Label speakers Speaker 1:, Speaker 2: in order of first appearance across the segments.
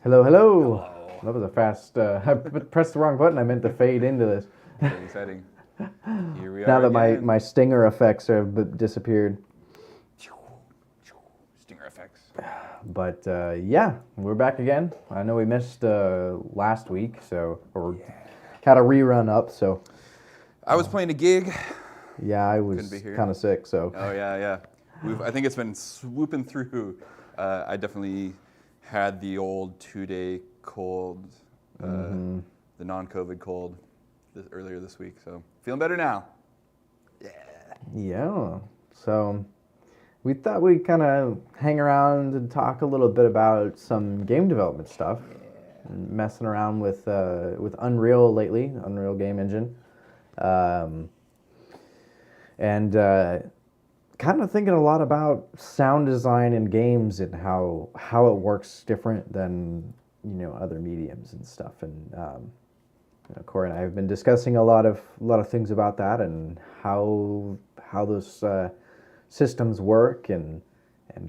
Speaker 1: Hello, hello.
Speaker 2: Hello.
Speaker 1: That was a fast. I pressed the wrong button. I meant to fade into this.
Speaker 2: Very exciting. Here we
Speaker 1: Now
Speaker 2: are
Speaker 1: that my,
Speaker 2: again.
Speaker 1: my stinger effects have disappeared.
Speaker 2: Stinger effects.
Speaker 1: But yeah, we're back again. I know we missed last week, or had a rerun up. So
Speaker 2: I was playing a gig.
Speaker 1: yeah, I
Speaker 2: Couldn't be
Speaker 1: was
Speaker 2: here.
Speaker 1: kind of sick. So
Speaker 2: Oh yeah. I think it's been swooping through. I definitely had the old 2-day cold, the non-COVID cold, earlier this week. So feeling better now.
Speaker 1: yeah. So we thought we'd kind of hang around and talk a little bit about some game development stuff. Messing around with Unreal lately, Unreal Game Engine, um, and kind of thinking a lot about sound design in games and how it works different than other mediums and stuff. And Corey and I have been discussing a lot of things about that and how those systems work and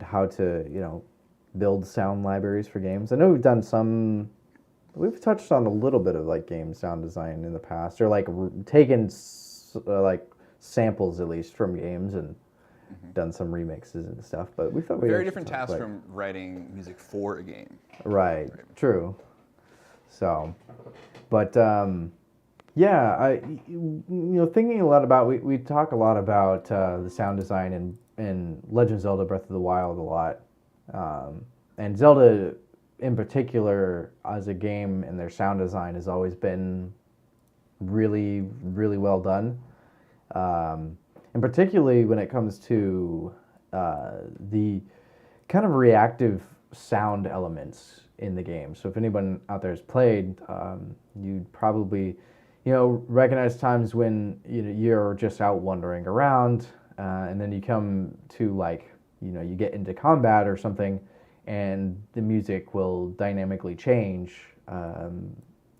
Speaker 1: how to build sound libraries for games. I know we've touched on a little bit of like game sound design in the past, or like taken like samples at least from games and done some remixes and stuff. But we thought we
Speaker 2: Very different task from writing music for a game.
Speaker 1: right. True. So, but yeah, thinking a lot about we talk a lot about the sound design in Legend of Zelda: Breath of the Wild a lot, and Zelda in particular as a game and their sound design has always been really well done, and particularly when it comes to the kind of reactive sound elements in the game. So if anyone out there has played, you'd probably recognize times when you're just out wandering around, and then you come to like you get into combat or something, and the music will dynamically change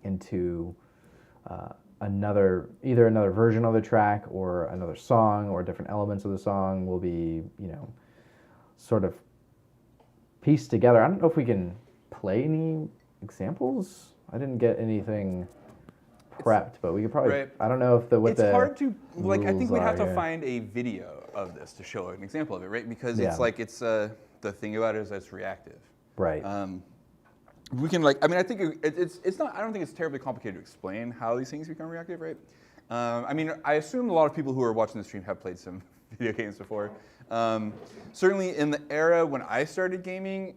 Speaker 1: into either another version of the track or another song, or different elements of the song will be sort of pieced together. I don't know if we can play any examples. I didn't get anything prepped, but we could probably.
Speaker 2: Right.
Speaker 1: I don't know if
Speaker 2: It's hard to like. I think we'd have to
Speaker 1: yeah.
Speaker 2: find a video of this to show an example of it, right? Because
Speaker 1: Yeah.
Speaker 2: it's like the thing about it is that it's reactive.
Speaker 1: Right.
Speaker 2: We can like. I mean, I think it's not. I don't think it's terribly complicated to explain how these things become reactive, right? I mean, I assume a lot of people who are watching the stream have played some video games before. Certainly, in the era when I started gaming,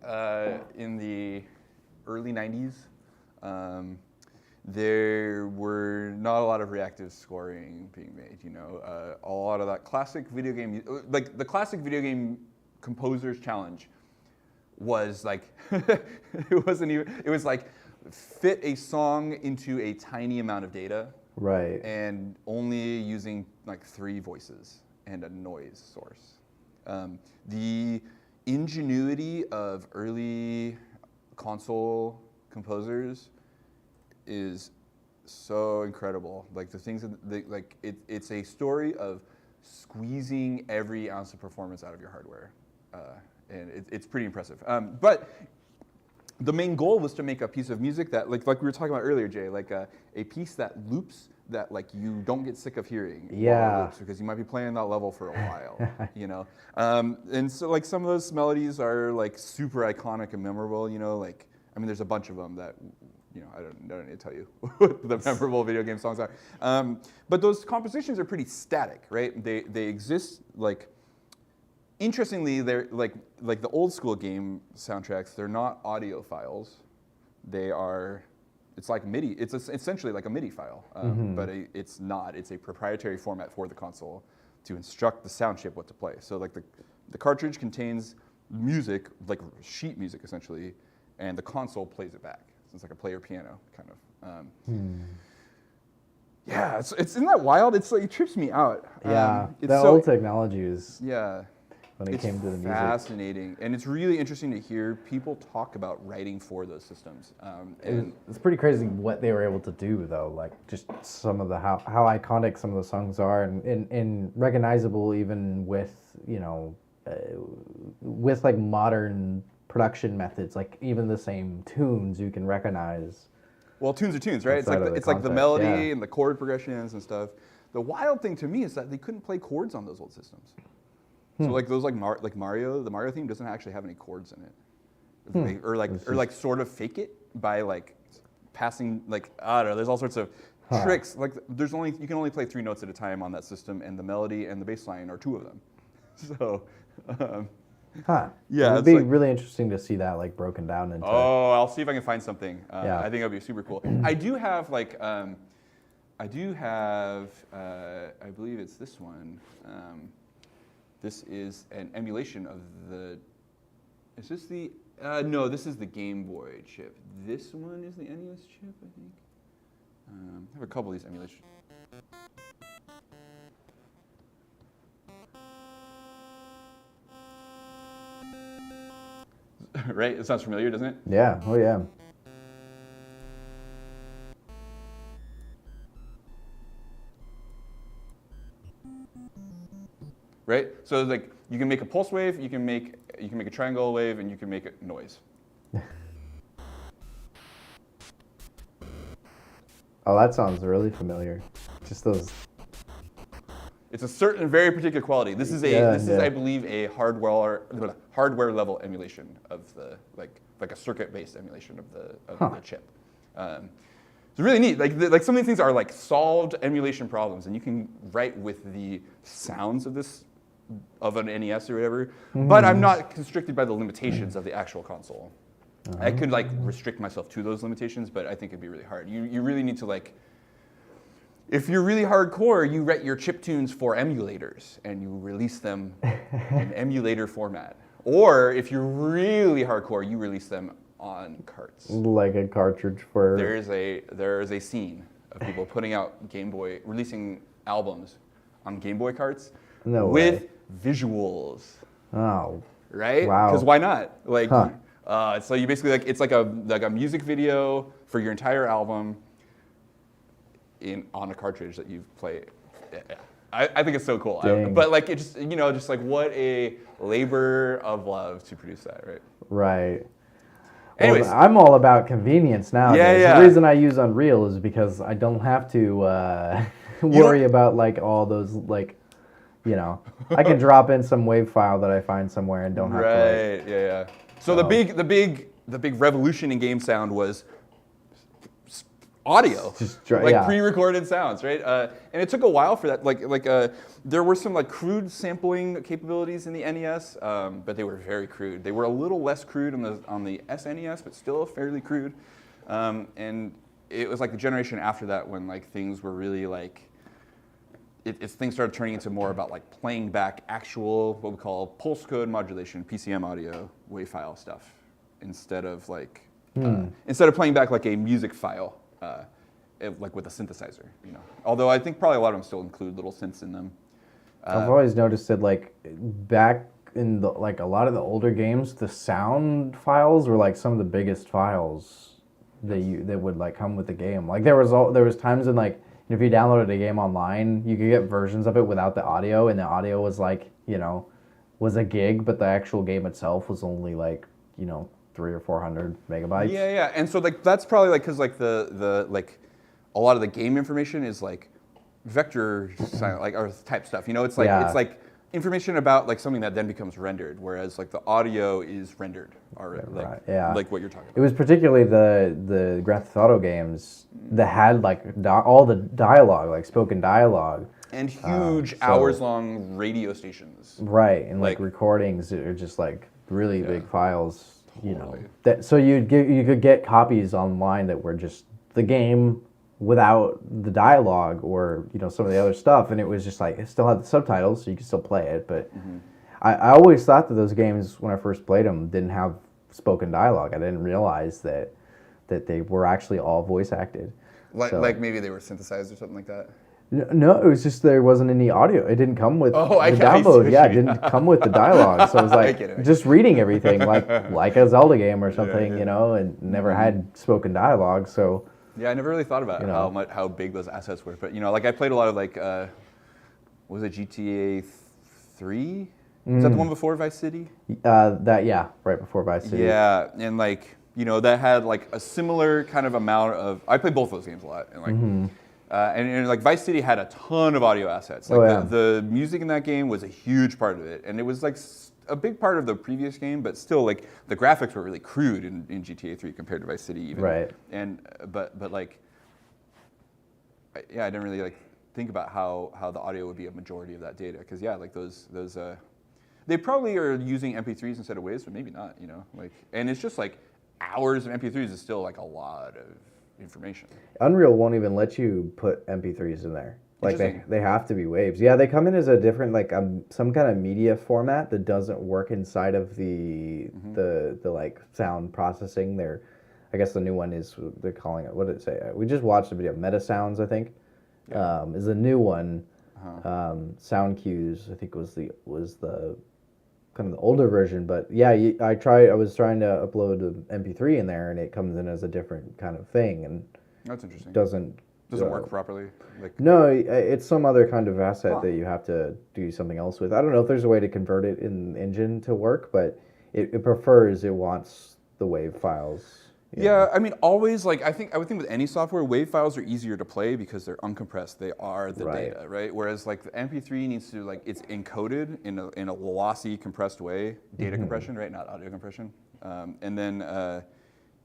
Speaker 2: in the early '90s. There were not a lot of reactive scoring being made. A lot of that classic video game, like the classic video game composers challenge, was like it wasn't even. It was like fit a song into a tiny amount of data,
Speaker 1: Right.
Speaker 2: and only using like 3 voices and a noise source. The ingenuity of early console composers is so incredible. Like the things that it's a story of squeezing every ounce of performance out of your hardware, and it's pretty impressive. But the main goal was to make a piece of music that, like we were talking about earlier, Jay, like a piece that loops, that like you don't get sick of hearing.
Speaker 1: Yeah.
Speaker 2: While it loops, because you might be playing that level for a while, And so like some of those melodies are like super iconic and memorable. Like I mean, there's a bunch of them that. I don't need to tell you what the memorable video game songs are. But those compositions are pretty static, right? They exist like. Interestingly, they're like the old school game soundtracks. They're not audio files. They are. It's like MIDI. It's essentially like a MIDI file, but it's not. It's a proprietary format for the console to instruct the sound chip what to play. So like the cartridge contains music, like sheet music essentially, and the console plays it back. It's like a player piano kind of. Yeah, isn't that wild? It trips me out.
Speaker 1: Yeah.
Speaker 2: It's
Speaker 1: The
Speaker 2: so,
Speaker 1: old technology is
Speaker 2: yeah.
Speaker 1: when it came to the music.
Speaker 2: Fascinating, and it's really interesting to hear people talk about writing for those systems.
Speaker 1: It's pretty crazy what they were able to do, though. Like just some of the how iconic some of the songs are, and recognizable even with with like modern production methods, like even the same tunes you can recognize.
Speaker 2: Well, tunes are tunes, right?
Speaker 1: Outside of the
Speaker 2: It's like the
Speaker 1: context,
Speaker 2: melody
Speaker 1: yeah.
Speaker 2: and the chord progressions and stuff. The wild thing to me is that they couldn't play chords on those old systems. So like those like Mario, the Mario theme doesn't actually have any chords in it, or like sort of fake it by like passing like I don't know. There's all sorts of tricks. Like you can only play 3 notes at a time on that system, and the melody and the bass line are 2 of them. So. Yeah,
Speaker 1: It'd be really interesting to see that like broken down into.
Speaker 2: Oh, I'll see if I can find something.
Speaker 1: Yeah.
Speaker 2: I think that'd be super cool. I do have like, I believe it's this one. This is an emulation of the. Is this the? No, this is the Game Boy chip. This one is the NES chip, I think. I have a couple of these emulations. Right? It sounds familiar, doesn't it?
Speaker 1: Yeah. Oh yeah.
Speaker 2: Right? So like you can make a pulse wave, you can make a triangle wave, and you can make a noise.
Speaker 1: Oh, that sounds really familiar. Just those.
Speaker 2: It's a certain very particular quality. This is I believe a hardware level emulation of the like a circuit based emulation of the chip. It's really neat. Like some of these things are like solved emulation problems, and you can write with the sounds of an NES or whatever. But I'm not constricted by the limitations of the actual console. I could like restrict myself to those limitations, but I think it'd be really hard. You really need to like. If you're really hardcore, you write your chiptunes for emulators and you release them in emulator format. Or if you're really hardcore, you release them on carts.
Speaker 1: Like a cartridge for.
Speaker 2: There is a scene of people putting out releasing albums on Game Boy carts with visuals.
Speaker 1: Oh.
Speaker 2: Right?
Speaker 1: Wow.
Speaker 2: Because why not? Like, so you basically it's like a music video for your entire album. On a cartridge that you play. I think it's so cool. But like it just like what a labor of love to produce that, right?
Speaker 1: Right.
Speaker 2: Anyways,
Speaker 1: well, I'm all about convenience nowadays.
Speaker 2: Yeah.
Speaker 1: The reason I use Unreal is because I don't have to worry about like all those like, I can drop in some WAV file that I find somewhere and don't have to.
Speaker 2: Right. Yeah. So the big revolution in game sound was audio, pre-recorded sounds, right? And it took a while for that. There were some like crude sampling capabilities in the NES, but they were very crude. They were a little less crude on the SNES, but still fairly crude. And it was like the generation after that when like things were really like, things started turning into more about like playing back actual what we call pulse code modulation, PCM audio, WAV file stuff, instead of playing back like a music file. Like with a synthesizer, Although I think probably a lot of them still include little synths in them.
Speaker 1: I've always noticed that like back in the like a lot of the older games, the sound files were like some of the biggest files that would like come with the game. Like there was times when like if you downloaded a game online, you could get versions of it without the audio, and the audio was like was a gig, but the actual game itself was only like 300 or 400 megabytes.
Speaker 2: Yeah, and so like that's probably like because like the like a lot of the game information is like vector like or type stuff. It's like it's like information about like something that then becomes rendered, whereas like the audio is rendered already. Like what you're talking about.
Speaker 1: It was particularly the Grand Theft Auto games that had like all the dialogue, like spoken dialogue.
Speaker 2: And huge hours-long radio stations.
Speaker 1: Right, and like recordings are just like really big files. So you could get copies online that were just the game without the dialogue or some of the other stuff, and it was just like it still had the subtitles, so you could still play it. But I always thought that those games when I first played them didn't have spoken dialogue. I didn't realize that they were actually all voice acted.
Speaker 2: Like maybe they were synthesized or something like that.
Speaker 1: No, it was just there wasn't any audio. It didn't come with the download. Yeah, it didn't come with the dialogue. So it was like just reading everything like a Zelda game or something, and never had spoken dialogue. So
Speaker 2: yeah, I never really thought about how big those assets were. But like I played a lot of like was it GTA 3? Is that the one before Vice City?
Speaker 1: Right before Vice City.
Speaker 2: Yeah, and like that had like a similar kind of amount of. I played both those games a lot, and like, and like Vice City had a ton of audio assets. Like the music in that game was a huge part of it, and it was like a big part of the previous game, but still like the graphics were really crude in GTA 3 compared to Vice City even.
Speaker 1: Right.
Speaker 2: And but like, I didn't really like think about how the audio would be a majority of that data, because like those they probably are using MP3s instead of waves, but maybe not, like, and it's just like hours of MP3s is still like a lot of information.
Speaker 1: Unreal won't even let you put MP3s in there. Like they have to be waves. Yeah, they come in as a different like some kind of media format that doesn't work inside of the like sound processing. I guess the new one they're calling it, what did it say? We just watched a video. Meta Sounds, I think, is the new one. Sound Cues, I think was the kind of the older version, but yeah, I was trying to upload an MP3 in there, and it comes in as a different kind of thing, and
Speaker 2: that's interesting.
Speaker 1: Doesn't
Speaker 2: work properly. Like,
Speaker 1: no, it's some other kind of asset that you have to do something else with. I don't know if there's a way to convert it in Engine to work, but it wants the WAV files.
Speaker 2: Yeah, I mean, always, like, I would think with any software, WAV files are easier to play because they're uncompressed. They are the data, right? Whereas, like, the MP3 needs to, like, it's encoded in a lossy, compressed way, data compression, right? Not audio compression. And then it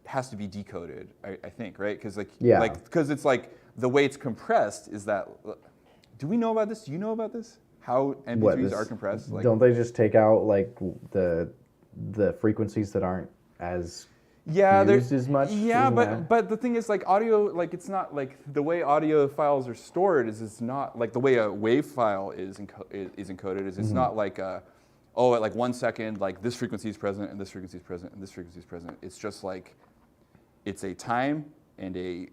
Speaker 2: has to be decoded, I think, right? Because, because it's like, the way it's compressed is that, do we know about this? Do you know about this? How MP3s are compressed? Like,
Speaker 1: don't they just take out, like, the frequencies that aren't as used as much?
Speaker 2: Yeah, but the thing is, like, audio, like, it's not like the way audio files are stored it's not like the way a WAV file is encoded is it's not like at like 1 second, like this frequency is present and this frequency is present and this frequency is present. It's just like it's a time and a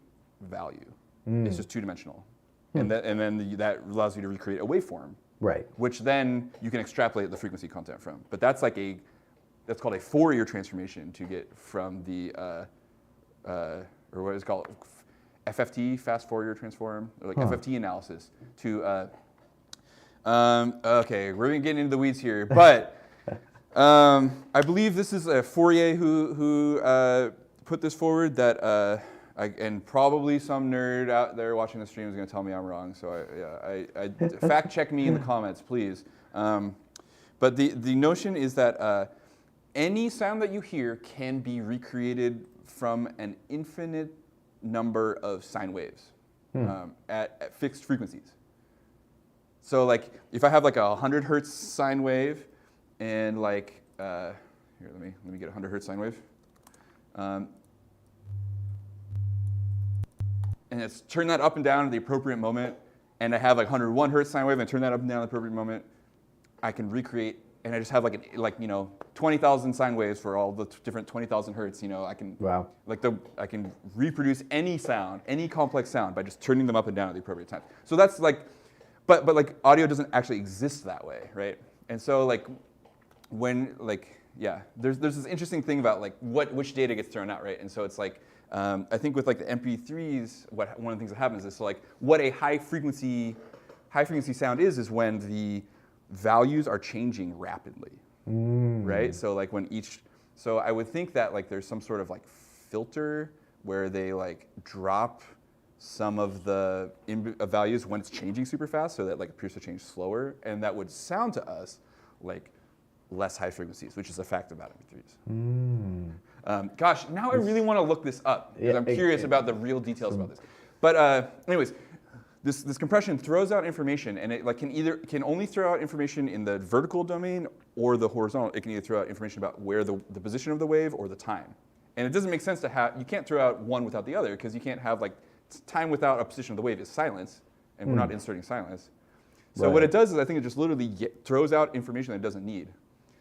Speaker 2: value. It's just two-dimensional, and then that allows you to recreate a waveform,
Speaker 1: right?
Speaker 2: Which then you can extrapolate the frequency content from. But that's like that's called a Fourier transformation to get from the or what is called FFT, fast Fourier transform, or like FFT analysis to. Okay, we're gonna get into the weeds here, but I believe this is Fourier who put this forward that. And probably some nerd out there watching the stream is going to tell me I'm wrong. So I fact check me in the comments, please. But the notion is that any sound that you hear can be recreated from an infinite number of sine waves at fixed frequencies. So like if I have like a 100 hertz sine wave, and like here, let me get a 100 hertz sine wave. And it's turn that up and down at the appropriate moment, and I have like 101 hertz sine wave, and turn that up and down at the appropriate moment, I can recreate, and I just have like 20,000 sine waves for all the different 20,000 hertz. I can I can reproduce any sound, any complex sound by just turning them up and down at the appropriate time. So that's like, but like audio doesn't actually exist that way, right? And so like when there's this interesting thing about like which data gets thrown out, right? And so it's like. I think with like the MP3s, one of the things that happens is so like what a high frequency sound is when the values are changing rapidly, right? So like so I would think that like there's some sort of like filter where they like drop some of the values when it's changing super fast, so that like it appears to change slower, and that would sound to us like less high frequencies, which is a fact about MP3s. Gosh, now I really want to look this up because I'm curious about the real details about this. But anyways, this compression throws out information, and it like can only throw out information in the vertical domain or the horizontal. It can either throw out information about where the position of the wave or the time. And it doesn't make sense to have, you can't throw out one without the other, because you can't have like time without a position of the wave is silence, and we're not inserting silence. So what it does is I think it just literally throws out information that it doesn't need.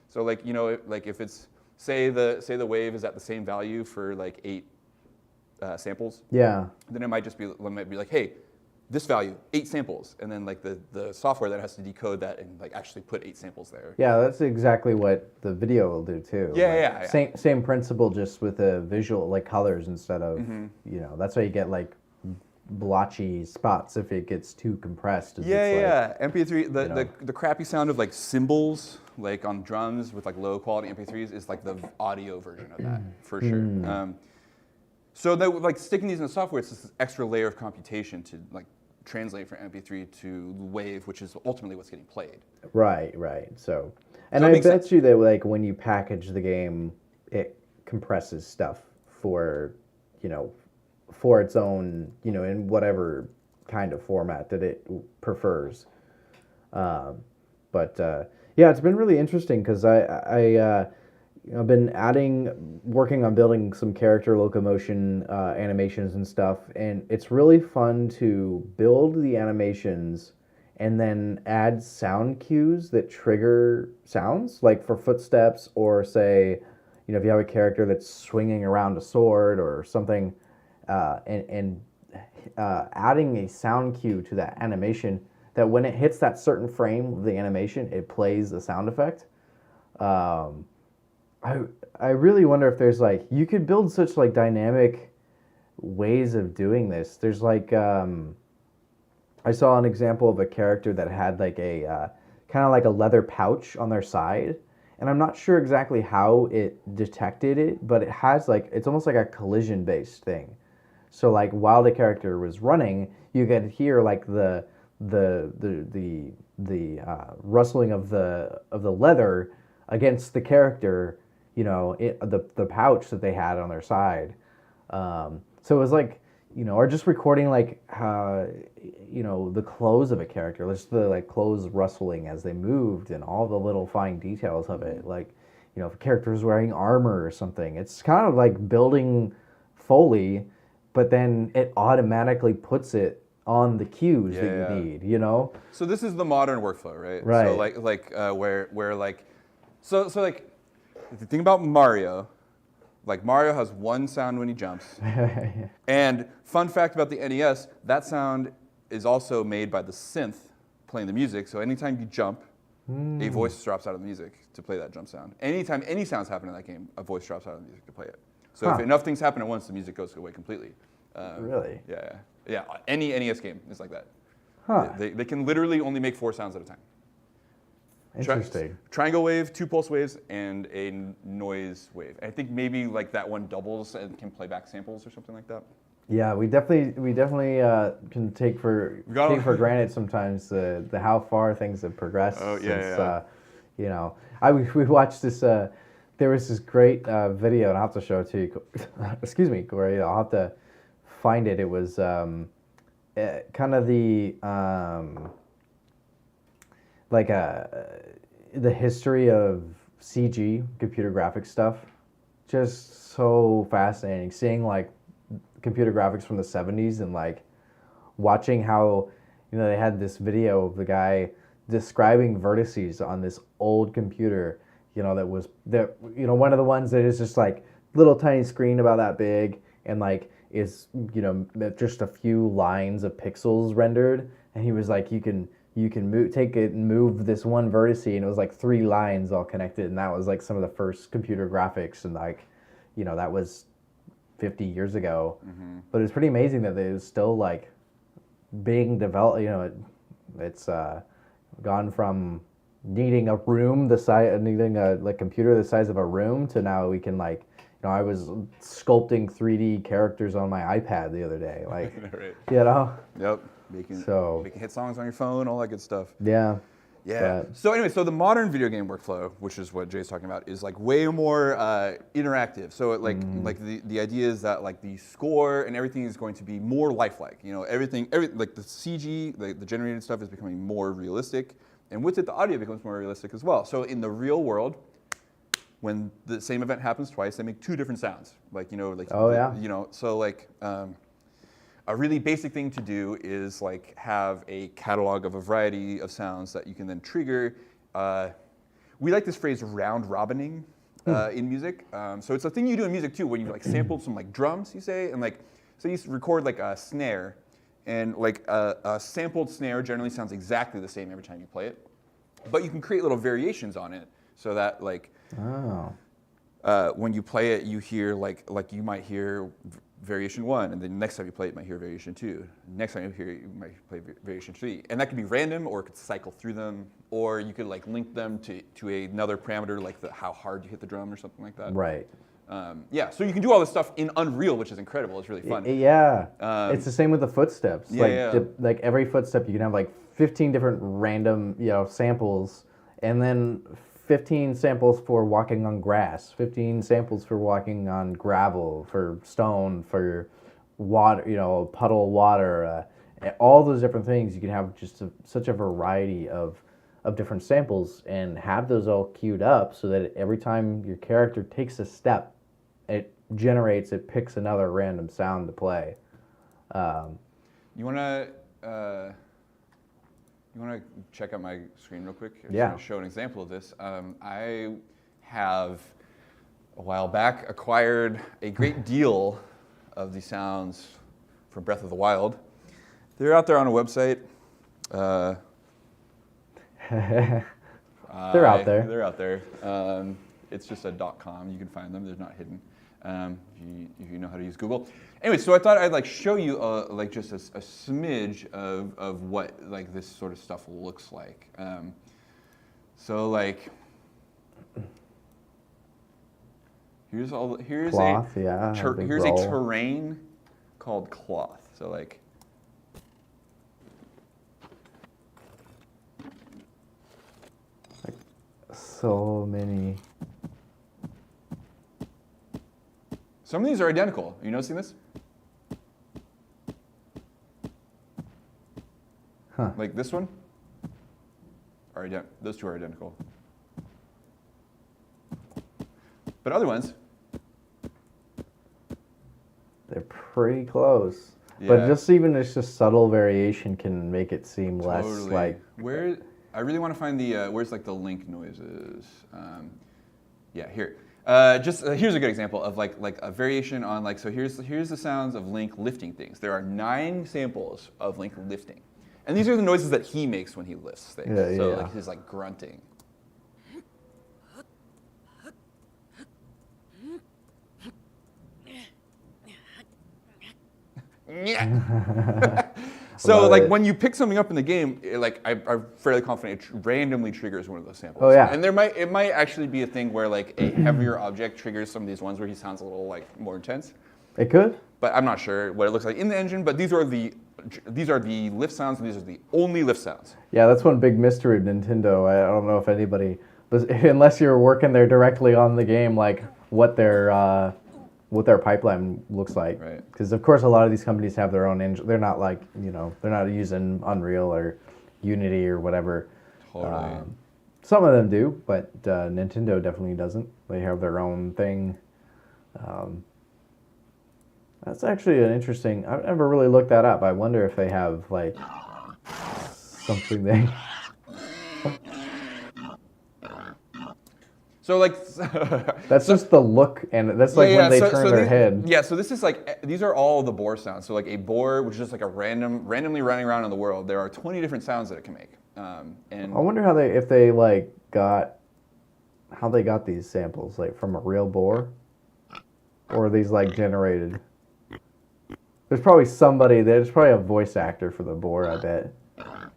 Speaker 2: So like like if it's say the wave is at the same value for like 8 samples. Yeah. Then it might be like, hey, this value, 8 samples, and then like the software that has to decode that and like actually put 8 samples there.
Speaker 1: Yeah, that's exactly what the video will do too.
Speaker 2: Yeah,
Speaker 1: like, Same principle, just with the visual like colors instead of that's why you get like blotchy spots if it gets too compressed.
Speaker 2: Yeah. MP3,
Speaker 1: you know.
Speaker 2: the crappy sound of like cymbals, like on drums with like low quality MP3s is like the audio version of that for sure. So that like sticking these in the software, it's this extra layer of computation to like translate from MP3 to WAV, which is ultimately what's getting played.
Speaker 1: Right. So, and
Speaker 2: So it
Speaker 1: I
Speaker 2: makes
Speaker 1: bet
Speaker 2: sense.
Speaker 1: you that like when you package the game, it compresses stuff for, you know, for its own, you know, in whatever kind of format that it prefers. But yeah, it's been really interesting because I've been working on building some character locomotion animations and stuff, and it's really fun to build the animations and then add sound cues that trigger sounds, like for footsteps or say, you know, if you have a character that's swinging around a sword or something, and adding a sound cue to that animation that when it hits that certain frame of the animation, it plays the sound effect. Um, I I really wonder if there's like you could build such like dynamic ways of doing this. There's like I saw an example of a character that had like a kind of like a leather pouch on their side, and I'm not sure exactly how it detected it, but it has like it's almost like a collision based thing. So like while the character was running, you could hear like the rustling of the leather against the character, you know, the pouch that they had on their side. So it was like, you know, or just recording like you know, the clothes of a character, just the like clothes rustling as they moved and all the little fine details of it. Like, you know, if a character is wearing armor or something, it's kind of like building Foley, but then it automatically puts it on the cues that you need, you know?
Speaker 2: So this is the modern workflow, right?
Speaker 1: Right.
Speaker 2: So where like so like if you think about Mario, like Mario has one sound when he jumps. And fun fact about the NES, that sound is also made by the synth playing the music. So anytime you jump, a voice drops out of the music to play that jump sound. Anytime any sounds happen in that game, a voice drops out of the music to play it. So if enough things happen at once, the music goes away completely.
Speaker 1: Really?
Speaker 2: Yeah. Any NES game is like that.
Speaker 1: Huh.
Speaker 2: They can literally only make 4 sounds at a time.
Speaker 1: Interesting.
Speaker 2: Triangle wave, 2 pulse waves, and a noise wave. I think maybe like that one doubles and can play back samples or something like that.
Speaker 1: Yeah, we definitely can take for granted sometimes the how far things have progressed since you know, we watched this. There was this great video, and I'll have to show it to you. Excuse me, Corey. I'll have to find it. It was kind of the like the history of CG, computer graphics stuff. Just so fascinating. Seeing like computer graphics from the 70s and like watching how, you know, they had this video of the guy describing vertices on this old computer, you know, you know, one of the ones that is just like little tiny screen about that big and like is, you know, just a few lines of pixels rendered, and he was like, you can take it and move this one vertice, and it was like 3 lines all connected, and that was like some of the first computer graphics, and like, you know, that was 50 years ago. But it's pretty amazing that it was still like being developed. You know, it's gone from needing a room needing a like computer the size of a room to now we can like, you know, I was sculpting 3D characters on my iPad the other day, like,
Speaker 2: right.
Speaker 1: you know.
Speaker 2: Yep. Making hit songs on your phone, all that good stuff.
Speaker 1: Yeah.
Speaker 2: Yeah. So anyway, so the modern video game workflow, which is what Jay's talking about, is like way more interactive. So it, like the idea is that like the score and everything is going to be more lifelike. You know, everything like the CG, the generated stuff is becoming more realistic, and with it, the audio becomes more realistic as well. So in the real world, when the same event happens twice, they make 2 different sounds. Like, you know, like you know, so like. A really basic thing to do is like have a catalog of a variety of sounds that you can then trigger. We like this phrase round robining in music. So it's a thing you do in music too, when you like sampled some like drums, you say, and like, so you record like a snare, and like a sampled snare generally sounds exactly the same every time you play it, but you can create little variations on it so that like when you play it, you hear like you might hear variation 1, and then next time you play it, you might hear variation 2. Next time you hear it, you might play variation 3. And that could be random, or it could cycle through them, or you could like link them to another parameter, like how hard you hit the drum or something like that.
Speaker 1: Right.
Speaker 2: Yeah, so you can do all this stuff in Unreal, which is incredible. It's really fun.
Speaker 1: Yeah. It's the same with the footsteps.
Speaker 2: Yeah,
Speaker 1: Like every footstep, you can have like 15 different random, samples, and then 15 samples for walking on grass, 15 samples for walking on gravel, for stone, for water, puddle of water, all those different things. You can have just such a variety of different samples and have those all queued up so that every time your character takes a step, it picks another random sound to play.
Speaker 2: You wanna check out my screen real quick? I'm
Speaker 1: Yeah.
Speaker 2: just gonna show an example of this. I have a while back acquired a great deal of these sounds from Breath of the Wild. They're out there on a website.
Speaker 1: They're out there.
Speaker 2: They're out there. It's just a .com. You can find them. They're not hidden. If you know how to use Google. Anyway, so I thought I'd like show you like just a smidge of what like this sort of stuff looks like. So like here's
Speaker 1: Cloth,
Speaker 2: here's a terrain called cloth. So like
Speaker 1: so many.
Speaker 2: Some of these are identical. Are you noticing this?
Speaker 1: Huh.
Speaker 2: Like this one? Those two are identical. But other ones,
Speaker 1: They're pretty close.
Speaker 2: Yeah.
Speaker 1: But just a subtle variation can make it seem less
Speaker 2: totally.
Speaker 1: like.
Speaker 2: Where I really want to find the where's like the link noises. Yeah, here. Here's a good example of like a variation on like, so here's the sounds of Link lifting things. There are 9 samples of Link lifting. And these are the noises that he makes when he lifts things.
Speaker 1: Yeah,
Speaker 2: so
Speaker 1: yeah.
Speaker 2: like his like grunting. So
Speaker 1: Love
Speaker 2: like
Speaker 1: it.
Speaker 2: when you pick something up in the game, I'm fairly confident it randomly triggers one of those samples.
Speaker 1: Oh, yeah.
Speaker 2: And it might actually be a thing where like a heavier object triggers some of these ones where he sounds a little like more intense.
Speaker 1: It could.
Speaker 2: But I'm not sure what it looks like in the engine. But these are the lift sounds, and these are the only lift sounds.
Speaker 1: Yeah, that's one big mystery of Nintendo. I don't know if anybody, unless you're working there directly on the game, like what their pipeline looks like.
Speaker 2: Right.
Speaker 1: Because of course a lot of these companies have their own engine. They're not like they're not using Unreal or Unity or whatever.
Speaker 2: Totally.
Speaker 1: Some of them do, but Nintendo definitely doesn't. They have their own thing. That's actually an interesting. I've never really looked that up. I wonder if they have like something they.
Speaker 2: So like
Speaker 1: That's just the look, and that's like when they turn their head.
Speaker 2: Yeah, so this is like, these are all the boar sounds. So like a boar, which is just like a randomly running around in the world, there are 20 different sounds that it can make. And
Speaker 1: I wonder how they got these samples, like from a real boar, or are these like generated? There's probably a voice actor for the boar, I bet. I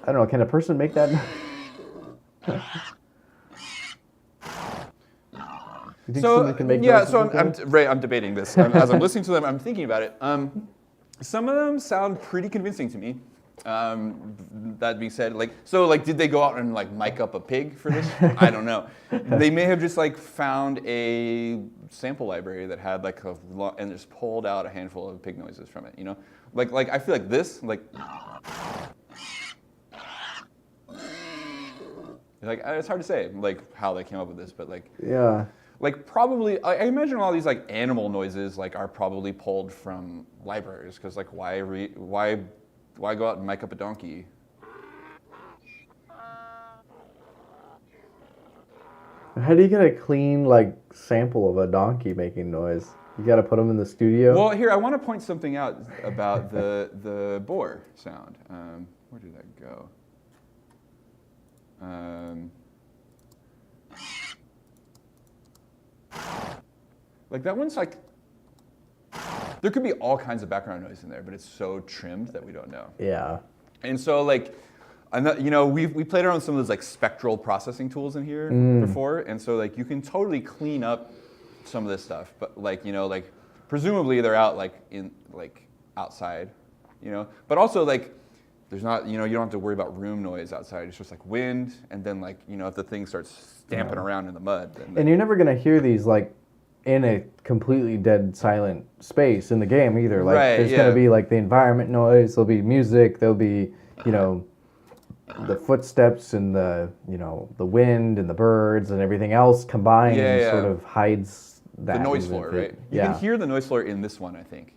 Speaker 1: don't know, can a person make that? You think somebody can make those
Speaker 2: so
Speaker 1: or something?
Speaker 2: I'm debating this. As I'm listening to them, I'm thinking about it. Some of them sound pretty convincing to me. That being said, did they go out and like mic up a pig for this? I don't know. They may have just like found a sample library that had like and just pulled out a handful of pig noises from it. Like I feel like this, like it's hard to say like how they came up with this, but like
Speaker 1: Yeah.
Speaker 2: like probably I imagine all these like animal noises like are probably pulled from libraries, because like why go out and mic up a donkey?
Speaker 1: How do you get a clean like sample of a donkey making noise? You got to put them in the studio.
Speaker 2: Well, here I want to point something out about the boar sound. Where did that go? Like that one's like there could be all kinds of background noise in there, but it's so trimmed that we don't know.
Speaker 1: Yeah.
Speaker 2: And so like, we played around with some of those like spectral processing tools in here before, and so like you can totally clean up some of this stuff, but like like presumably they're out like in like outside, but also like there's not you don't have to worry about room noise outside. It's just like wind, and then like if the thing starts stamping around in the mud.
Speaker 1: And you're never gonna hear these like in a completely dead silent space in the game either. Like there's gonna be like the environment noise, there'll be music, there'll be the footsteps and the the wind and the birds and everything else combined sort of hides that.
Speaker 2: The noise floor, right? You can hear the noise floor in this one, I think.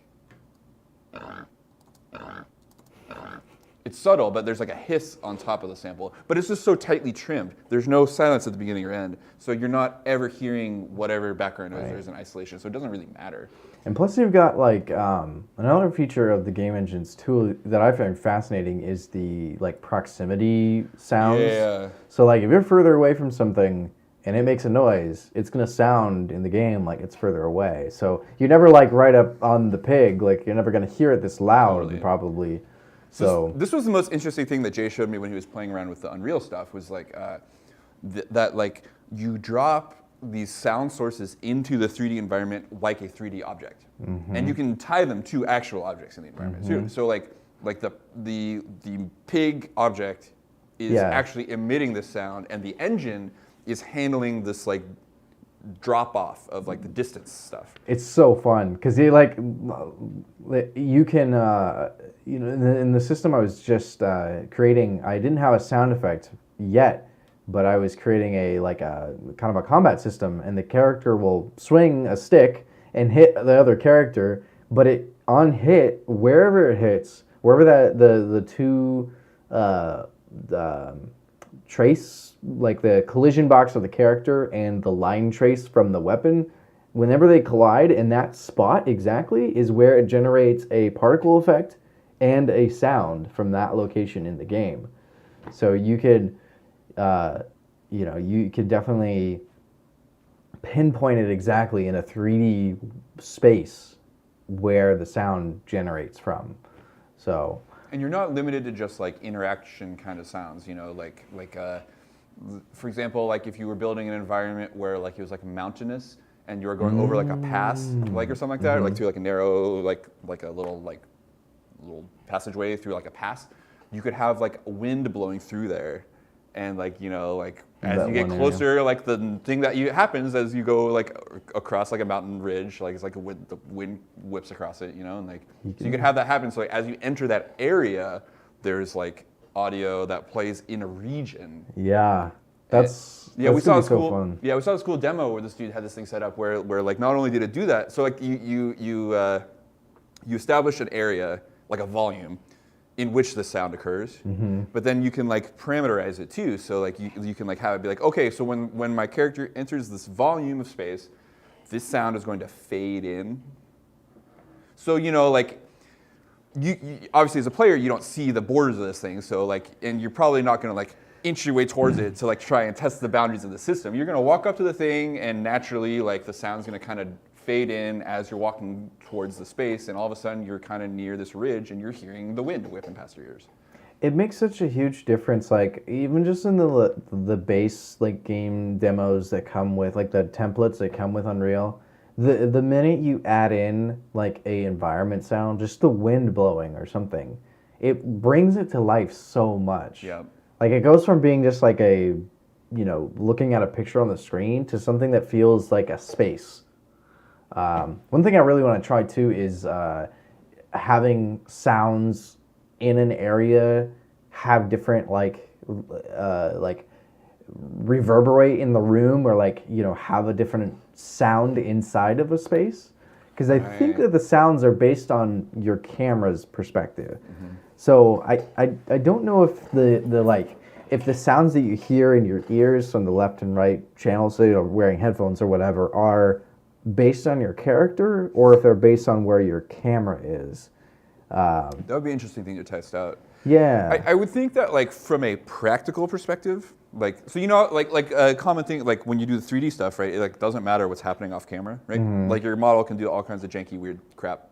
Speaker 2: It's subtle, but there's like a hiss on top of the sample. But it's just so tightly trimmed. There's no silence at the beginning or end. So you're not ever hearing whatever background noise there is in isolation. So it doesn't really matter.
Speaker 1: And plus you've got like another feature of the game engines too that I find fascinating is the like proximity sounds.
Speaker 2: Yeah.
Speaker 1: So like if you're further away from something and it makes a noise, it's gonna sound in the game like it's further away. So you're never like right up on the pig, like you're never gonna hear it this loud probably. So
Speaker 2: this was the most interesting thing that Jay showed me when he was playing around with the Unreal stuff was like that like you drop these sound sources into the 3D environment like a 3D object, and you can tie them to actual objects in the environment too. So like the pig object is actually emitting this sound, and the engine is handling this like drop off of like the distance stuff.
Speaker 1: It's so fun because you like you can in the system I was just creating. I didn't have a sound effect yet, but I was creating a kind of a combat system, and the character will swing a stick and hit the other character, but it on hit wherever it hits, wherever that the two trace, like the collision box of the character and the line trace from the weapon, whenever they collide in that spot exactly is where it generates a particle effect and a sound from that location in the game. So you could you could definitely pinpoint it exactly in a 3D space where the sound generates from. So.
Speaker 2: And you're not limited to just like interaction kind of sounds, for example, like if you were building an environment where like it was like mountainous and you were going over like a pass, like or something like that, or like through like a narrow, like a little passageway through like a pass, you could have like wind blowing through there, and like as you get closer, like the thing that happens as you go like across like a mountain ridge, like it's like the wind whips across it, and like so you can have that happen. So like as you enter that area, there's like audio that plays in a region.
Speaker 1: Yeah, we
Speaker 2: saw this cool. Fun. Yeah, we saw this cool demo where this dude had this thing set up where like not only did it do that, so like you establish an area like a volume in which the sound occurs, but then you can like parameterize it too. So like you can like have it be like, okay, so when my character enters this volume of space, this sound is going to fade in. So like you obviously as a player you don't see the borders of this thing. So like, and you're probably not going to like inch your way towards it to like try and test the boundaries of the system. You're going to walk up to the thing, and naturally like the sound's going to kind of fade in as you're walking towards the space, and all of a sudden you're kind of near this ridge and you're hearing the wind whipping past your ears.
Speaker 1: It makes such a huge difference, like even just in the base like game demos that come with like the templates that come with Unreal, the minute you add in like a environment sound, just the wind blowing or something, it brings it to life so much.
Speaker 2: Yeah.
Speaker 1: Like it goes from being just like a looking at a picture on the screen to something that feels like a space. One thing I really want to try too is having sounds in an area have different like reverberate in the room, or like have a different sound inside of a space, because I think that the sounds are based on your camera's perspective. So I don't know if if the sounds that you hear in your ears from the left and right channels, so you're wearing headphones or whatever, are based on your character, or if they're based on where your camera is.
Speaker 2: That would be an interesting thing to test out.
Speaker 1: Yeah.
Speaker 2: I would think that like from a practical perspective, like so like a common thing, like when you do the 3D stuff, right? It like doesn't matter what's happening off camera, right? Like your model can do all kinds of janky weird crap.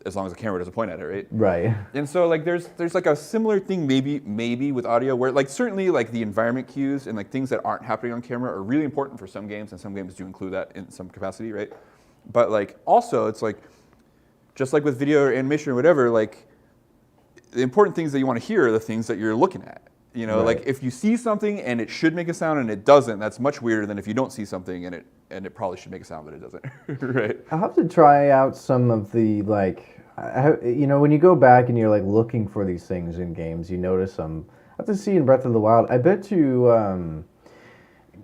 Speaker 2: as long as the camera doesn't point at it, right?
Speaker 1: Right.
Speaker 2: And so like there's like a similar thing maybe with audio where like certainly like the environment cues and like things that aren't happening on camera are really important for some games, and some games do include that in some capacity, right? But like also it's like just like with video or animation or whatever, like the important things that you want to hear are the things that you're looking at. You know,
Speaker 1: Right.
Speaker 2: like if you see something and it should make a sound and it doesn't, that's much weirder than if you don't see something and it probably should make a sound but it doesn't, right?
Speaker 1: I'll have to try out some of the like, when you go back and you're like looking for these things in games, you notice them. I have to see in Breath of the Wild. I bet you,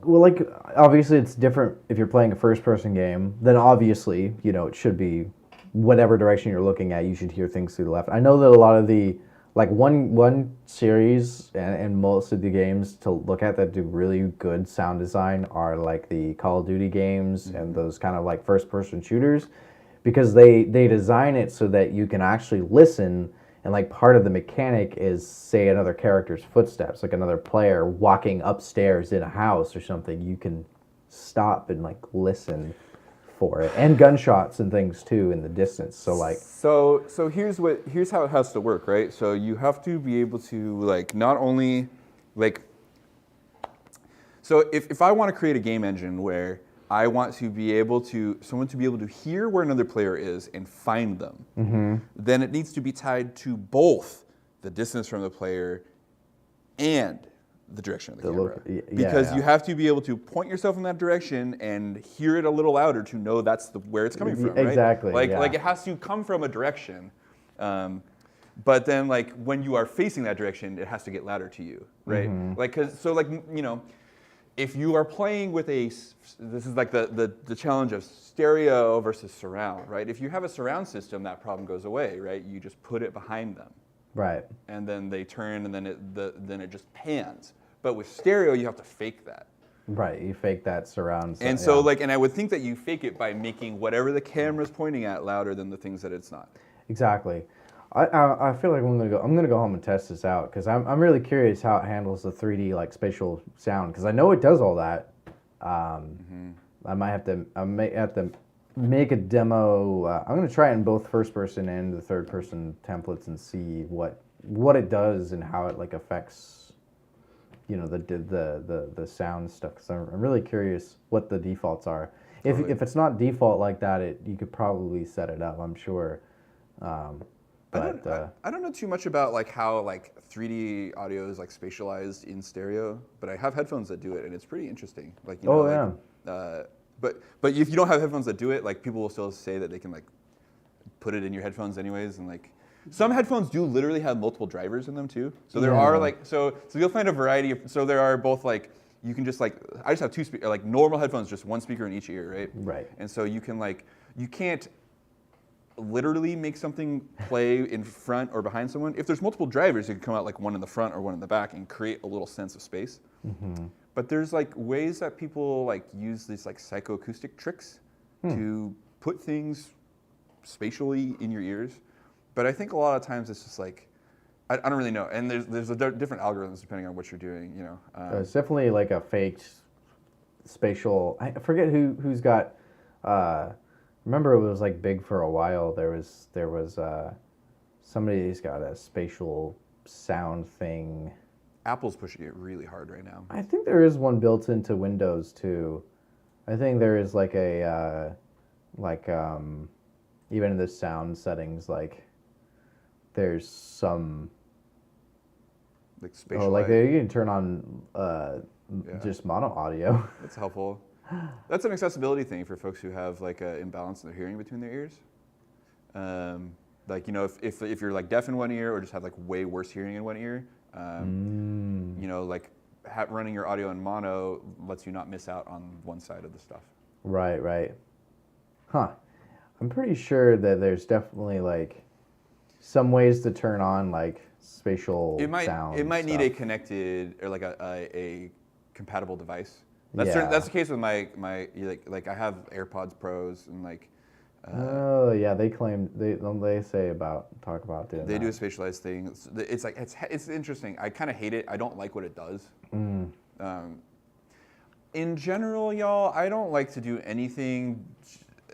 Speaker 1: well, like obviously it's different if you're playing a first-person game. Then obviously, it should be whatever direction you're looking at. You should hear things through the left. I know that a lot of the like one series and most of the games to look at that do really good sound design are like the Call of Duty games and those kind of like first-person shooters, because they design it so that you can actually listen, and like part of the mechanic is say another character's footsteps, like another player walking upstairs in a house or something. You can stop and like listen for it, and gunshots and things too in the distance. So like,
Speaker 2: so here's how it has to work, right? So you have to be able to like not only like, so if I want to create a game engine where I want to be able to someone to be able to hear where another player is and find them, then it needs to be tied to both the distance from the player and the direction of the camera. Because you have to be able to point yourself in that direction and hear it a little louder to know that's where it's coming from, right?
Speaker 1: Exactly.
Speaker 2: Like it has to come from a direction. But then like when you are facing that direction, it has to get louder to you, right? Like, if you are playing with this is like the challenge of stereo versus surround, right? If you have a surround system, that problem goes away, right? You just put it behind them.
Speaker 1: Right.
Speaker 2: And then they turn, and then it just pans. But with stereo, you have to fake that.
Speaker 1: Right, you fake that surround sound.
Speaker 2: And so, and I would think that you fake it by making whatever the camera's pointing at louder than the things that it's not.
Speaker 1: Exactly. I feel like I'm gonna go home and test this out, because I'm really curious how it handles the 3D like spatial sound, because I know it does all that. I may have to make a demo. I'm gonna try it in both first person and the third person templates and see what it does and how it like affects the sound stuff, because I'm really curious what the defaults are. If it's not default like that, you could probably set it up, I'm sure.
Speaker 2: I don't know too much about like how like 3D audio is like spatialized in stereo, but I have headphones that do it, and it's pretty interesting. Like but if you don't have headphones that do it, like people will still say that they can like put it in your headphones anyways, and like some headphones do literally have multiple drivers in them too. So there are like so you'll find a variety of, so there are both like, you can just like, I just have two like normal headphones, just one speaker in each ear, right?
Speaker 1: Right.
Speaker 2: And so you can like, you can't literally make something play in front or behind someone. If there's multiple drivers, it can come out like one in the front or one in the back and create a little sense of space. But there's like ways that people like use these like psychoacoustic tricks to put things spatially in your ears. But I think a lot of times it's just like, I don't really know. And there's different algorithms depending on what you're doing,
Speaker 1: It's definitely like a faked spatial. I forget who's got. Remember, it was like big for a while. There was somebody's got a spatial sound thing.
Speaker 2: Apple's pushing it really hard right now.
Speaker 1: I think there is one built into Windows too. I think there is like a even in the sound settings, like there's some
Speaker 2: like spatial.
Speaker 1: you can turn on just mono audio.
Speaker 2: That's helpful. That's an accessibility thing for folks who have like an imbalance in their hearing between their ears. Like if you're like deaf in one ear or just have like way worse hearing in one ear, like running your audio in mono lets you not miss out on one side of the stuff.
Speaker 1: Right. Huh. I'm pretty sure that there's definitely like some ways to turn on like spatial sound.
Speaker 2: It might need a connected or like a compatible device. That's the case with my like I have AirPods Pros and like.
Speaker 1: They claim they talk about doing.
Speaker 2: They do a spatialized thing. It's like it's interesting. I kind of hate it. I don't like what it does. In general, y'all, I don't like to do anything.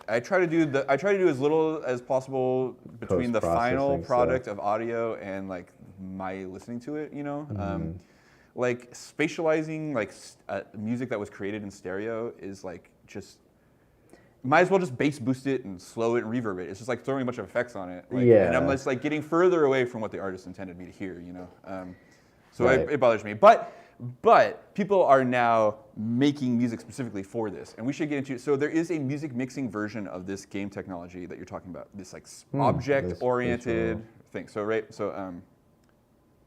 Speaker 2: I try to do as little as possible between the final
Speaker 1: Post-processing
Speaker 2: product
Speaker 1: stuff.
Speaker 2: of audio and like my listening to it, you know.
Speaker 1: Mm-hmm.
Speaker 2: Like spatializing like music that was created in stereo is like just might as well just bass boost it and slow it and reverb it. It's just like throwing a bunch of effects on it. Like,
Speaker 1: Yeah.
Speaker 2: And I'm just like getting further away from what the artist intended me to hear, you know. So
Speaker 1: Right.
Speaker 2: it bothers me. But people are now making music specifically for this, and we should get into it. So there is a music mixing version of this game technology that you're talking about. This like object-oriented thing. So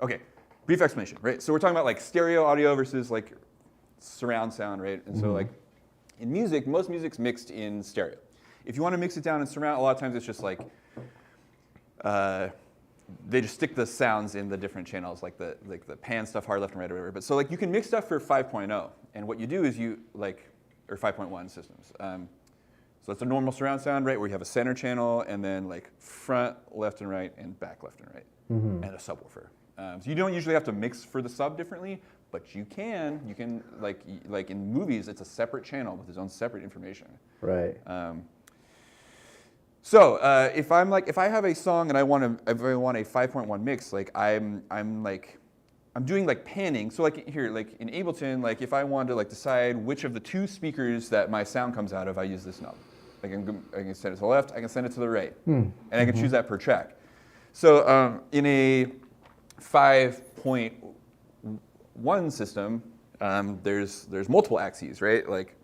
Speaker 2: okay, brief explanation, right? So we're talking about like stereo audio versus like surround sound, right? And so like in music, most music's mixed in stereo. If you want to mix it down in surround, a lot of times it's just like they just stick the sounds in the different channels, like the pan stuff, hard left and right, or whatever. But so like you can mix stuff for 5.0, and what you do is you like or 5.1 systems. So that's a normal surround sound, right, where you have a center channel and then like front, left and right, and back, left and right, and a subwoofer. So you don't usually have to mix for the sub differently, but you can. You can like in movies, it's a separate channel with its own separate information.
Speaker 1: Right.
Speaker 2: So if I have a song and I want a 5.1 mix, like I'm doing like panning. So like here, like in Ableton, like if I want to like decide which of the two speakers that my sound comes out of, I use this knob. I can send it to the left, I can send it to the right, and I can choose that per track. So in a 5.1 system, there's multiple axes, right? Like,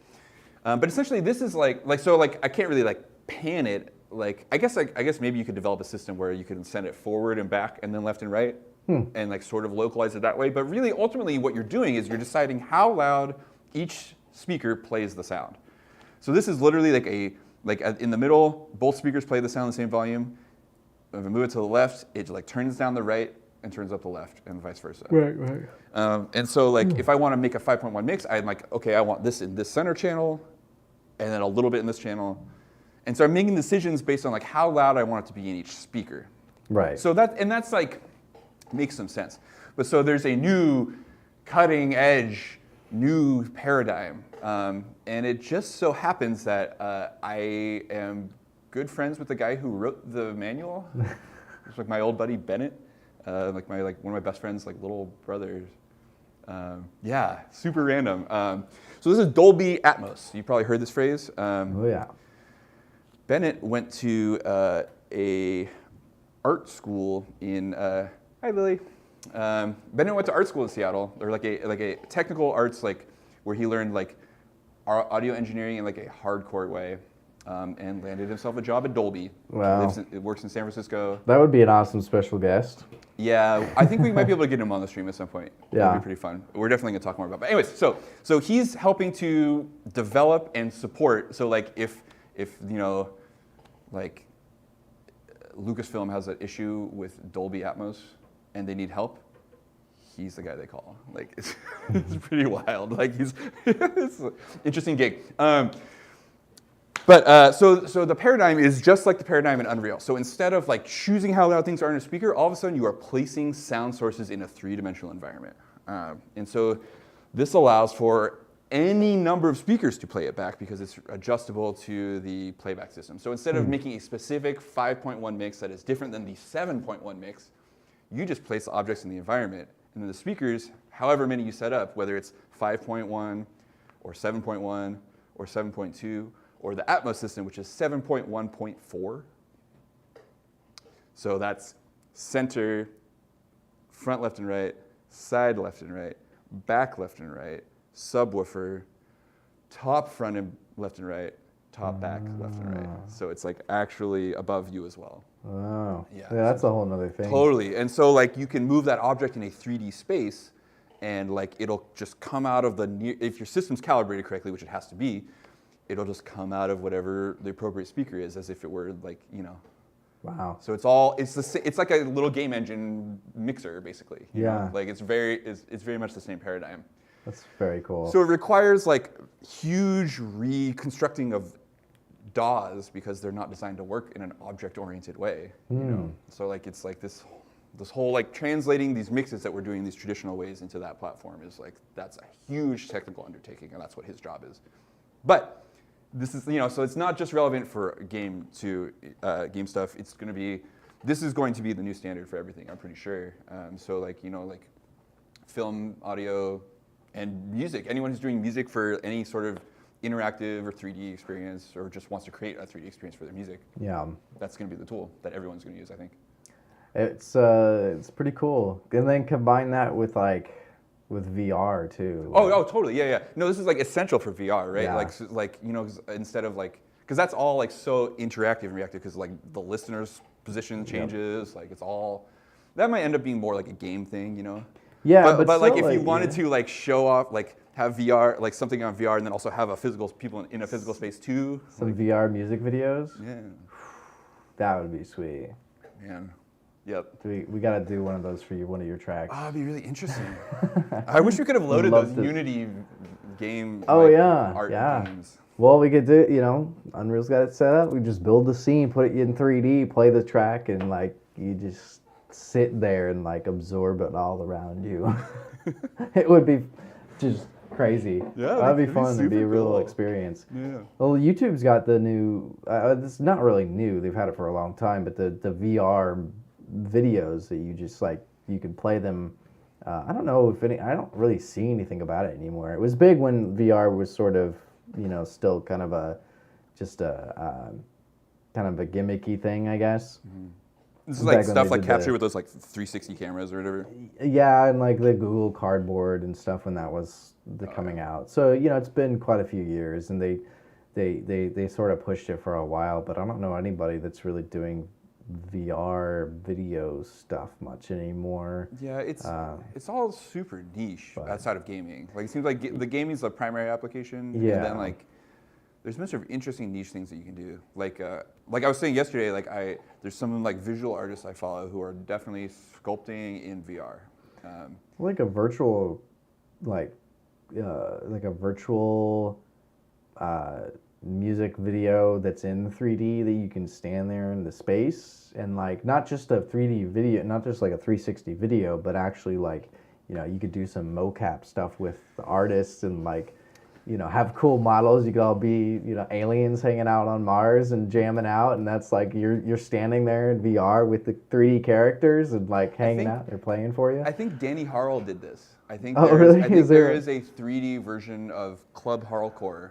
Speaker 2: but essentially this is like I can't really like pan it. Like I guess maybe you could develop a system where you can send it forward and back and then left and right, and like sort of localize it that way. But really, ultimately, what you're doing is you're deciding how loud each speaker plays the sound. So this is literally like in the middle, both speakers play the sound the same volume. If I move it to the left, it like turns down the right and turns up the left, and vice versa.
Speaker 1: Right.
Speaker 2: And so like if I want to make a 5.1 mix, I'm like, okay, I want this in this center channel, and then a little bit in this channel. And so I'm making decisions based on like how loud I want it to be in each speaker.
Speaker 1: Right.
Speaker 2: So that's like makes some sense. But so there's a new cutting edge, new paradigm. And it just so happens that I am good friends with the guy who wrote the manual. It's like my old buddy Bennett, one of my best friends, like little brothers. Yeah, super random. So this is Dolby Atmos. You probably heard this phrase.
Speaker 1: Oh yeah.
Speaker 2: Bennett went to a art school in. Hi Lily. Bennett went to art school in Seattle, or like a technical arts, like where he learned like audio engineering in like a hardcore way, and landed himself a job at Dolby.
Speaker 1: Wow.
Speaker 2: Works in San Francisco.
Speaker 1: That would be an awesome special guest.
Speaker 2: Yeah, I think we might be able to get him on the stream at some point.
Speaker 1: Yeah.
Speaker 2: That'd be pretty fun. We're definitely gonna talk more about it. But anyways, so he's helping to develop and support. So like if you know, like Lucasfilm has an issue with Dolby Atmos and they need help, he's the guy they call. Like it's pretty wild. Like it's an interesting gig. But so the paradigm is just like the paradigm in Unreal. So instead of like choosing how loud things are in a speaker, all of a sudden you are placing sound sources in a three-dimensional environment. And so this allows for any number of speakers to play it back because it's adjustable to the playback system. So instead of making a specific 5.1 mix that is different than the 7.1 mix, you just place the objects in the environment. And then the speakers, however many you set up, whether it's 5.1 or 7.1 or 7.2, or the Atmos system, which is 7.1.4. So that's center, front left and right, side left and right, back left and right, subwoofer, top front and left and right, top back left and right. So it's like actually above you as well.
Speaker 1: Wow.
Speaker 2: Yeah.
Speaker 1: Yeah, that's a whole nother thing.
Speaker 2: Totally. And so like you can move that object in a 3D space and like it'll just come out of if your system's calibrated correctly, which it has to be, it'll just come out of whatever the appropriate speaker is, as if it were like, you know.
Speaker 1: Wow.
Speaker 2: So it's like a little game engine mixer, basically. You know? Like it's very much the same paradigm.
Speaker 1: That's very cool.
Speaker 2: So it requires like huge reconstructing of DAWs because they're not designed to work in an object-oriented way. You know. So like it's like this whole like translating these mixes that we're doing these traditional ways into that platform is like that's a huge technical undertaking, and that's what his job is. But this is, you know, so it's not just relevant for game stuff. It's going to be, this is going to be the new standard for everything, I'm pretty sure. So like, you know, like film, audio, and music. Anyone who's doing music for any sort of interactive or 3D experience, or just wants to create a 3D experience for their music.
Speaker 1: Yeah.
Speaker 2: That's going to be the tool that everyone's going to use, I think.
Speaker 1: It's pretty cool. And then combine that with VR too.
Speaker 2: Oh, totally. Yeah. No, this is like essential for VR, right?
Speaker 1: Yeah.
Speaker 2: Like, you know, instead of like, because that's all like so interactive and reactive, because like the listener's position changes, like it's all, that might end up being more like a game thing, you know?
Speaker 1: Yeah,
Speaker 2: but like if you wanted to like show off, like have VR, like something on VR, and then also have people in a physical space too.
Speaker 1: Some VR music videos.
Speaker 2: Yeah.
Speaker 1: That would be sweet.
Speaker 2: Man. Yep.
Speaker 1: We got to do one of those for one of your tracks.
Speaker 2: Oh, it'd be really interesting. I wish we could have loaded those Unity game art games.
Speaker 1: Well, we could do, you know, Unreal's got it set up. We just build the scene, put it in 3D, play the track, and like you just sit there and like absorb it all around you. It would be just crazy.
Speaker 2: Yeah,
Speaker 1: that'd be fun. It'd be a real
Speaker 2: cool
Speaker 1: experience.
Speaker 2: Yeah.
Speaker 1: Well, YouTube's got the new. It's not really new. They've had it for a long time, but the VR videos that you just like, you can play them. I don't know if any. I don't really see anything about it anymore. It was big when VR was sort of, you know, still kind of a gimmicky thing, I guess.
Speaker 2: Mm-hmm. This is like stuff like captured with those like 360 cameras or whatever.
Speaker 1: Yeah, and like the Google Cardboard and stuff when that was coming out. So, you know, it's been quite a few years, and they sort of pushed it for a while, but I don't know anybody that's really doing VR video stuff much anymore.
Speaker 2: Yeah, it's all super niche outside of gaming. Like it seems like the gaming is the primary application, and then like there's a bunch of interesting niche things that you can do. Like I was saying yesterday, like there's some like visual artists I follow who are definitely sculpting in VR.
Speaker 1: Like a virtual, like a virtual music video that's in 3D that you can stand there in the space, and like not just a 3D video, not just like a 360 video, but actually like, you know, you could do some mocap stuff with the artists and like, you know, have cool models. You could all be, you know, aliens hanging out on Mars and jamming out, and that's like you're standing there in VR with the 3D characters and like hanging out. They're playing for you.
Speaker 2: I think Danny Harrell did this. I think
Speaker 1: really?
Speaker 2: I think there is a 3D version of Club Harlcore.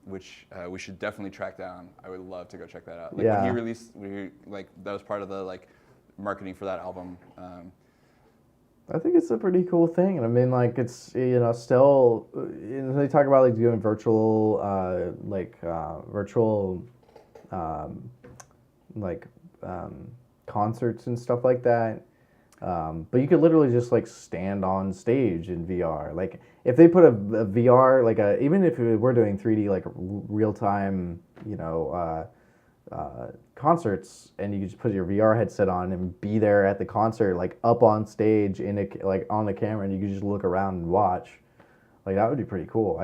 Speaker 2: Which we should definitely track down. I would love to go check that out. Like when he released, that was part of the like marketing for that album.
Speaker 1: I think it's a pretty cool thing, and I mean, like it's, you know, still, you know, they talk about like doing virtual, concerts and stuff like that. But you could literally just like stand on stage in VR. Like if they put a VR, like even if we're doing 3D, like real time, you know, concerts, and you just put your VR headset on and be there at the concert, like up on stage like on the camera, and you can just look around and watch. Like that would be pretty cool.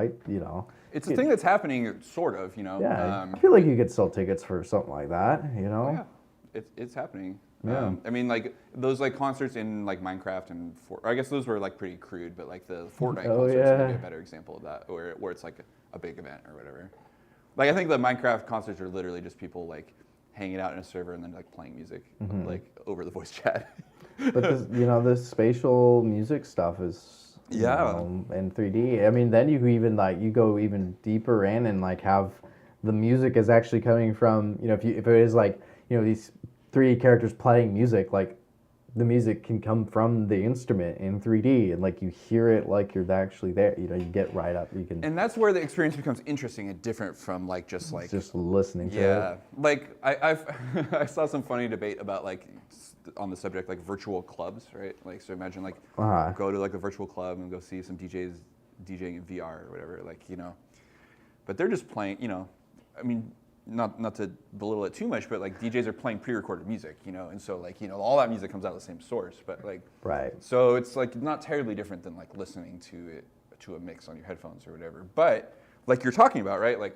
Speaker 2: It's a thing that's happening, sort of, you know.
Speaker 1: Yeah, I feel like you could sell tickets for something like that, you know.
Speaker 2: Yeah, it's happening.
Speaker 1: Yeah.
Speaker 2: I mean, like those like concerts in like Minecraft and I guess those were like pretty crude, but like the Fortnite concerts would be a better example of that, where it's like a big event or whatever. Like I think the Minecraft concerts are literally just people like hanging out in a server and then like playing music like over the voice chat.
Speaker 1: But this, you know, this spatial music stuff is you know, in 3D. I mean, then you even like you go even deeper in and like have the music is actually coming from, you know, if it is like, you know, these 3D characters playing music, like the music can come from the instrument in 3D, and like you hear it like you're actually there. You know, you get right up. You can.
Speaker 2: And that's where the experience becomes interesting and different from like just
Speaker 1: listening to it.
Speaker 2: Yeah, like I saw some funny debate about like on the subject like virtual clubs, right? Like so imagine like go to like a virtual club and go see some DJs DJing in VR or whatever, like, you know. But they're just playing, you know. I mean, not to belittle it too much, but like DJs are playing pre-recorded music, you know, and so like, you know, all that music comes out of the same source, but like, so it's like not terribly different than like listening to a mix on your headphones or whatever. But like you're talking about, right? Like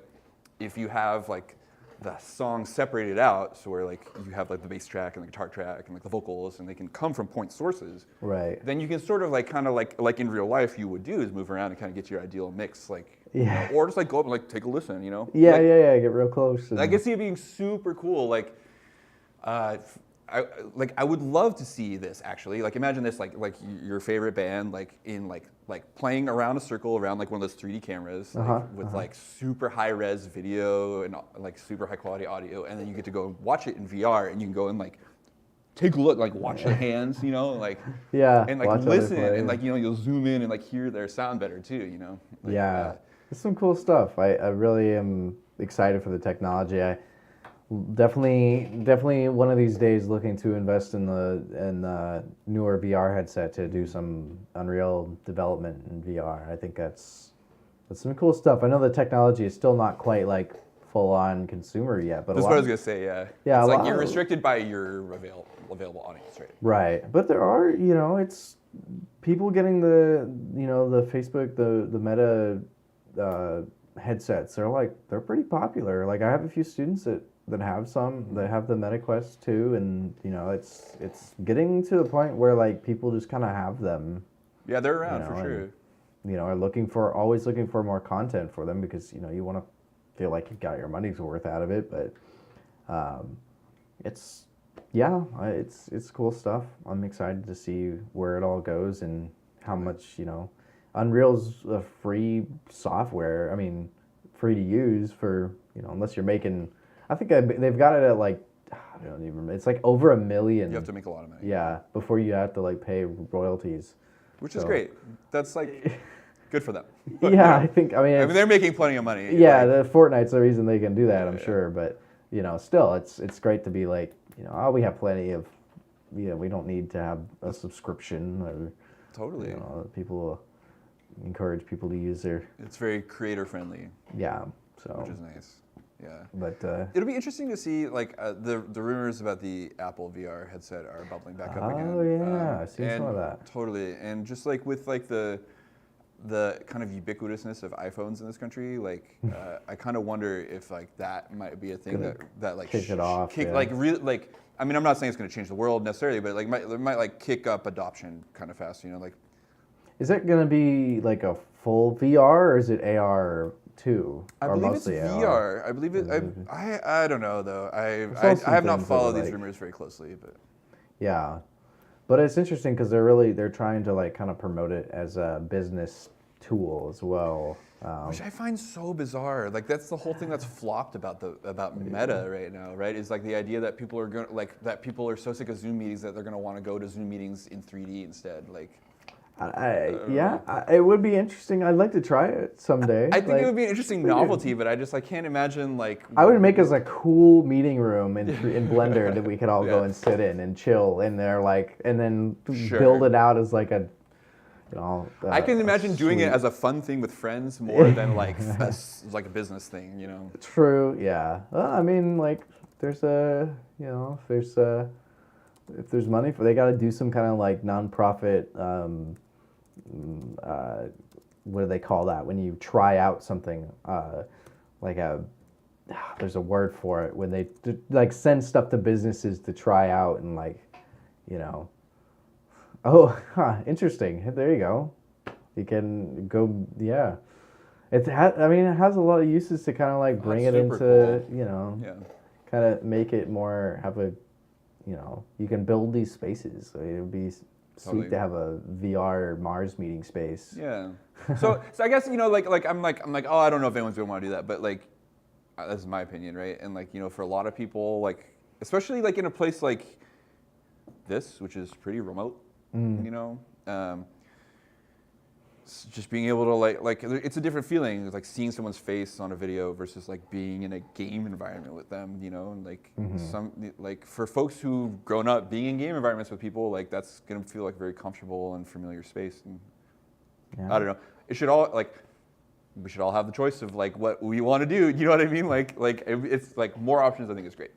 Speaker 2: if you have like the song separated out, so where like you have like the bass track and the guitar track and like the vocals, and they can come from point sources,
Speaker 1: right?
Speaker 2: Then you can sort of like kind of like in real life you would do is move around and kind of get your ideal mix, like
Speaker 1: Yeah.
Speaker 2: Or just like go up and like take a listen, you know?
Speaker 1: Yeah,
Speaker 2: Like,
Speaker 1: yeah, get real close.
Speaker 2: I can see it being super cool. Like, uh, I would love to see this actually. Like, imagine this, like your favorite band, like in like playing around a circle around like one of those 3D cameras, like with like super high res video and like super high quality audio, and then you get to go watch it in VR, and you can go and like take a look, like watch their hands, you know, like
Speaker 1: Yeah,
Speaker 2: and like
Speaker 1: watch others
Speaker 2: listen,
Speaker 1: play.
Speaker 2: and like you know you'll zoom in and like hear their sound better too, you know. Like,
Speaker 1: Yeah, it's some cool stuff. I really am excited for the technology. I definitely one of these days looking to invest in the newer VR headset to do some Unreal development in VR. I think that's some cool stuff. I know the technology is still not quite like full on consumer yet, but
Speaker 2: That's what I was gonna say. Yeah.
Speaker 1: Yeah,
Speaker 2: It's
Speaker 1: a
Speaker 2: like
Speaker 1: lot
Speaker 2: you're
Speaker 1: of-
Speaker 2: restricted by your available audience, right?
Speaker 1: right. But there are, it's people getting the the Facebook, the Meta headsets. They're pretty popular. Like I have a few students that have some that have the Meta Quest too, and it's getting to the point where like people just kind of have them.
Speaker 2: Yeah, they're around
Speaker 1: know,
Speaker 2: for sure.
Speaker 1: Are always looking for more content for them because you want to feel like you got your money's worth out of it. But it's it's cool stuff. I'm excited to see where it all goes and how much Unreal's a free software. I mean, free to use for unless you're making. I think they've got it at like I don't even. It's like over $1 million.
Speaker 2: You have to make a lot of money.
Speaker 1: Yeah, before you have to like pay royalties.
Speaker 2: Which is great. That's like good for them. But,
Speaker 1: Yeah,
Speaker 2: you know,
Speaker 1: I think. I mean,
Speaker 2: they're making plenty of money.
Speaker 1: yeah,
Speaker 2: like,
Speaker 1: the Fortnite's the reason they can do that. I'm
Speaker 2: Yeah.
Speaker 1: sure, but still, it's great to be like oh, we have plenty of. We don't need to have a subscription or.
Speaker 2: totally.
Speaker 1: People encourage people to use their.
Speaker 2: It's very creator friendly,
Speaker 1: Yeah. So.
Speaker 2: which is nice. Yeah.
Speaker 1: But.
Speaker 2: It'll be interesting to see like the rumors about the Apple VR headset are bubbling back up again.
Speaker 1: Oh yeah, I've seen
Speaker 2: and
Speaker 1: some of that.
Speaker 2: Totally, and just like with like the kind of ubiquitousness of iPhones in this country, like I kind of wonder if like that might be a thing that like
Speaker 1: kick it off, yeah.
Speaker 2: like really like I mean I'm not saying it's going to change the world necessarily, but like it might like kick up adoption kind of fast, like.
Speaker 1: Is it gonna be like a full VR or is it AR too?
Speaker 2: I
Speaker 1: or
Speaker 2: believe it's
Speaker 1: mostly
Speaker 2: VR. I believe it. I don't know though.
Speaker 1: saw
Speaker 2: I
Speaker 1: some
Speaker 2: have not
Speaker 1: things that
Speaker 2: followed
Speaker 1: were
Speaker 2: these
Speaker 1: like-
Speaker 2: rumors very closely, but
Speaker 1: Yeah, but it's interesting because they're trying to like kind of promote it as a business tool as well.
Speaker 2: which I find so bizarre. Like that's the whole thing that's flopped about Meta right now, right? Is like the idea that people are going that people are so sick of Zoom meetings that they're going to want to go to Zoom meetings in 3D instead. Like
Speaker 1: It would be interesting. I'd like to try it someday.
Speaker 2: I think
Speaker 1: Like,
Speaker 2: it would be an interesting novelty, but I just can't imagine like.
Speaker 1: I would make us a cool meeting room in Blender that we could all go and sit in and chill in there, and then build it out as like a.
Speaker 2: I can imagine doing it as a fun thing with friends more than like like a business thing,
Speaker 1: True. Yeah. Well, I mean, like, there's if there's money for, they got to do some kind of like nonprofit. What do they call that when you try out something? There's a word for it when they like send stuff to businesses to try out and Oh, interesting. There you go. You can go, yeah. It has a lot of uses to kind of like bring it into,
Speaker 2: cool.
Speaker 1: kind of make it more, have a, you can build these spaces. So it would be sweet to have a VR MARZ meeting space.
Speaker 2: Yeah. So I guess, I'm like, oh, I don't know if anyone's gonna want to do that, but like, that's my opinion, right? And like, for a lot of people, like, especially like in a place like this, which is pretty remote, just being able to like it's a different feeling. It's like seeing someone's face on a video versus like being in a game environment with them, and like for folks who've grown up being in game environments with people, like that's gonna feel like very comfortable and familiar space. And I don't know. We should all have the choice of like what we want to do. You know what I mean? Like it's like more options. I think is great,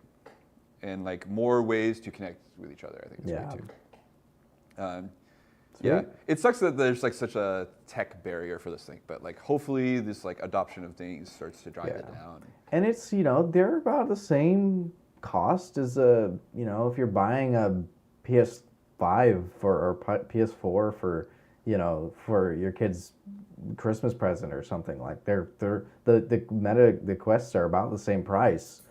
Speaker 2: and like more ways to connect with each other. I think is great too. Yeah, it sucks that there's like such a tech barrier for this thing, but like hopefully this like adoption of things starts to drive it down.
Speaker 1: And it's they're about the same cost as if you're buying a PS5 or PS4 for for your kid's Christmas present or something. Like the Quests are about the same price.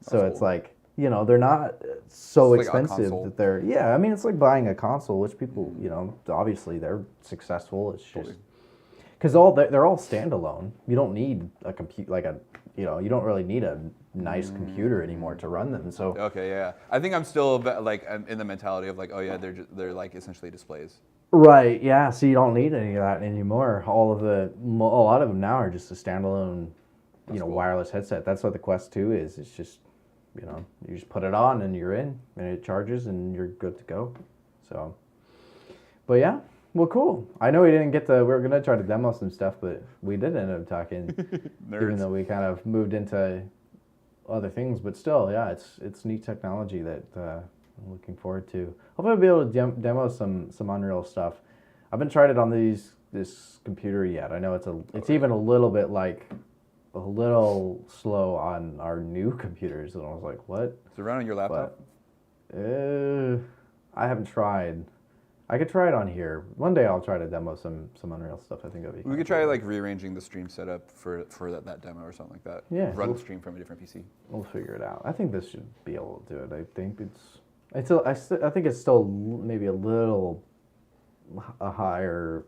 Speaker 1: So
Speaker 2: That's
Speaker 1: it's
Speaker 2: cool.
Speaker 1: like, they're not so
Speaker 2: It's like a
Speaker 1: expensive
Speaker 2: console.
Speaker 1: that I mean, it's like buying a console, which people, obviously they're successful. It's
Speaker 2: Totally.
Speaker 1: just because they're all standalone. You don't need a compute like a, you don't really need a nice computer anymore to run them. So
Speaker 2: Okay, yeah. I think I'm still like I'm in the mentality of like, oh yeah, they're like essentially displays.
Speaker 1: right, yeah. So you don't need any of that anymore. A lot of them now are just a standalone,
Speaker 2: That's cool.
Speaker 1: wireless headset. That's what the Quest 2 is. It's just, you just put it on and you're in, and it charges and you're good to go. So, but yeah, well, cool. I know we didn't get we were gonna try to demo some stuff, but we did end up talking, even
Speaker 2: Nerds.
Speaker 1: though we kind of moved into other things. But still, yeah, it's neat technology that I'm looking forward to. Hopefully, I'll be able to demo some Unreal stuff. I haven't tried it on this computer yet. I know it's even a little bit like a little slow on our new computers, and I was like, what?
Speaker 2: Is it running on your laptop?
Speaker 1: But I haven't tried. I could try it on here. One day I'll try to demo some Unreal stuff. I think that'd be.
Speaker 2: We
Speaker 1: kinda
Speaker 2: could try
Speaker 1: cool.
Speaker 2: like rearranging the stream setup for that demo or something like that.
Speaker 1: Yeah,
Speaker 2: Run
Speaker 1: we'll-
Speaker 2: the stream from a different PC.
Speaker 1: We'll figure it out. I think this should be able to do it. I think I think it's still maybe a little a higher,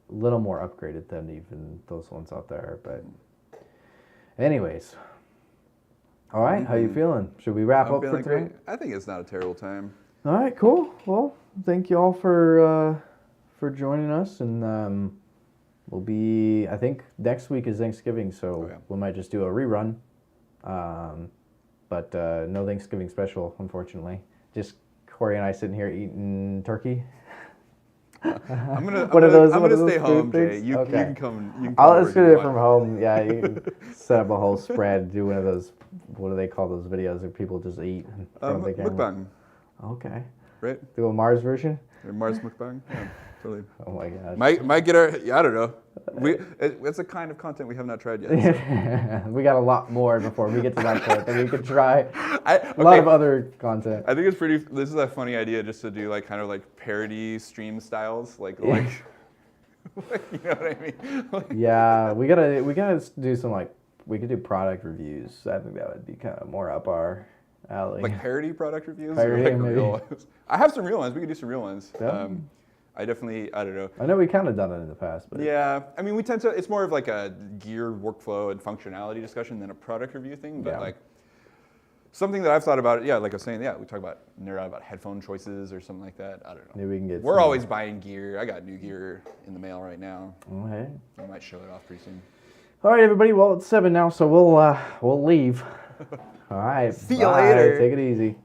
Speaker 1: little more upgraded than even those ones out there. But, anyways, all right. How you feeling? Should we wrap
Speaker 2: I'm
Speaker 1: up for
Speaker 2: feeling
Speaker 1: today?
Speaker 2: great. I think it's not a terrible time.
Speaker 1: All right, cool. Well, thank you all for joining us, and we'll be. I think next week is Thanksgiving, so we might just do a rerun. But no Thanksgiving special, unfortunately. Just Corey and I sitting here eating turkey.
Speaker 2: I'm gonna stay
Speaker 1: food
Speaker 2: home, Jay.
Speaker 1: things?
Speaker 2: You
Speaker 1: Okay.
Speaker 2: can come. You can come
Speaker 1: I'll
Speaker 2: over
Speaker 1: let's
Speaker 2: if
Speaker 1: do
Speaker 2: you
Speaker 1: it
Speaker 2: want.
Speaker 1: from home. Yeah, you can set up a whole spread. Do one of those. What do they call those videos where people just eat in front of the camera?
Speaker 2: Mukbang,
Speaker 1: Okay.
Speaker 2: right?
Speaker 1: Do a MARZ version.
Speaker 2: Or MARZ mukbang. Yeah, totally.
Speaker 1: Oh my gosh.
Speaker 2: Might get our. I don't know. It's a kind of content we have not tried yet.
Speaker 1: We got a lot more before we get to that point that we could try.
Speaker 2: A
Speaker 1: A lot of other content.
Speaker 2: I think it's pretty. This is a funny idea just to do like kind of like parody stream styles, like you know what I mean? Like,
Speaker 1: Yeah, we gotta do some we could do product reviews. I think that would be kind of more up our alley.
Speaker 2: like parody product reviews.
Speaker 1: Parody,
Speaker 2: or like
Speaker 1: maybe.
Speaker 2: real ones. I have some real ones. We could do some real ones.
Speaker 1: Yeah.
Speaker 2: I definitely. I don't know.
Speaker 1: I know we kind of done it in the past, but
Speaker 2: Yeah, I mean, we tend to. It's more of like a gear workflow and functionality discussion than a product review thing. But
Speaker 1: Yeah.
Speaker 2: like something that I've thought about. Yeah, like I was saying. Yeah, we talk about nerd out about headphone choices or something like that. I don't know.
Speaker 1: maybe we can get.
Speaker 2: We're
Speaker 1: some-
Speaker 2: always buying gear. I got new gear in the mail right now.
Speaker 1: Oh, hey.
Speaker 2: I might show it off pretty soon.
Speaker 1: All right, everybody. Well, it's 7 now, so we'll leave. All right.
Speaker 2: See you
Speaker 1: bye.
Speaker 2: later.
Speaker 1: Take it easy.